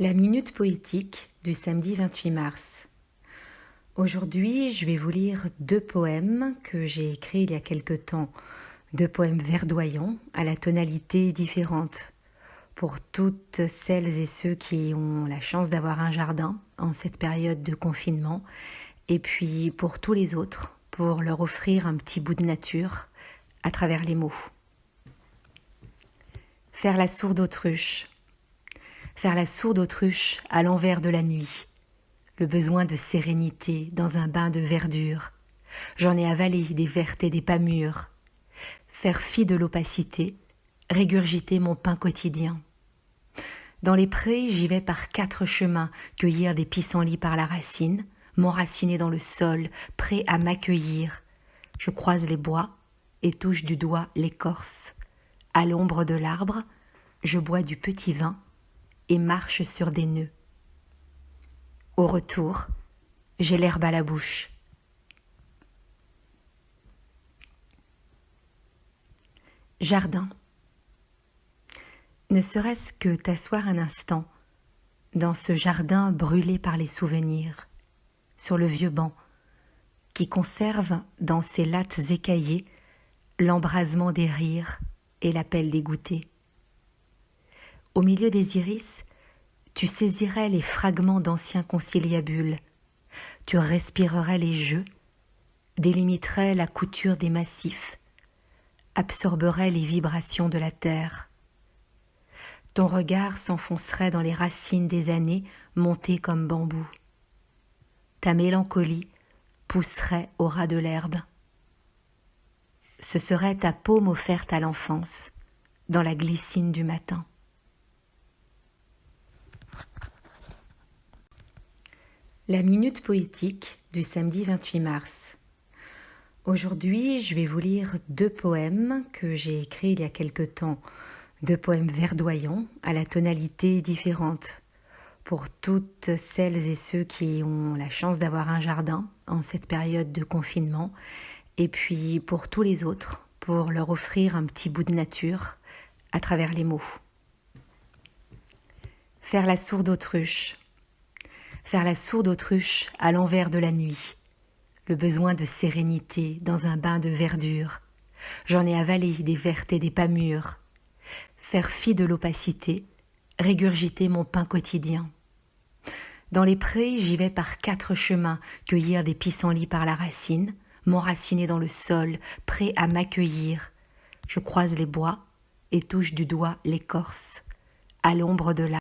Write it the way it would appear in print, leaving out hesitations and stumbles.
La minute poétique du samedi 28 mars. Aujourd'hui, je vais vous lire 2 poèmes que j'ai écrits il y a quelque temps. 2 poèmes verdoyants à la tonalité différente. Pour toutes celles et ceux qui ont la chance d'avoir un jardin en cette période de confinement. Et puis pour tous les autres, pour leur offrir un petit bout de nature à travers les mots. Faire la sourde autruche. Faire la sourde autruche à l'envers de la nuit. Le besoin de sérénité dans un bain de verdure. J'en ai avalé des vertes et des pas mûres. Faire fi de l'opacité, régurgiter mon pain quotidien. Dans les prés, j'y vais par 4 chemins, cueillir des pissenlits par la racine, m'enraciner dans le sol, prêt à m'accueillir. Je croise les bois et touche du doigt l'écorce. À l'ombre de l'arbre, je bois du petit vin et marche sur des nœuds. Au retour, j'ai l'herbe à la bouche. Jardin. Ne serait-ce que t'asseoir un instant dans ce jardin brûlé par les souvenirs, sur le vieux banc, qui conserve dans ses lattes écaillées l'embrasement des rires et l'appel des goûters. Au milieu des iris, tu saisirais les fragments d'anciens conciliabules, tu respirerais les jeux, délimiterais la couture des massifs, absorberais les vibrations de la terre. Ton regard s'enfoncerait dans les racines des années montées comme bambou. Ta mélancolie pousserait au ras de l'herbe. Ce serait ta paume offerte à l'enfance, dans la glycine du matin. La minute poétique du samedi 28 mars. Aujourd'hui, je vais vous lire 2 poèmes que j'ai écrits il y a quelque temps. 2 poèmes verdoyants à la tonalité différente. Pour toutes celles et ceux qui ont la chance d'avoir un jardin en cette période de confinement. Et puis pour tous les autres, pour leur offrir un petit bout de nature à travers les mots. Faire la sourde autruche. Faire la sourde autruche à l'envers de la nuit. Le besoin de sérénité dans un bain de verdure. J'en ai avalé des vertes et des pas mûres. Faire fi de l'opacité, régurgiter mon pain quotidien. Dans les prés, j'y vais par 4 chemins, cueillir des pissenlits par la racine, m'enraciner dans le sol, prêt à m'accueillir. Je croise les bois et touche du doigt l'écorce. À l'ombre de l'arbre,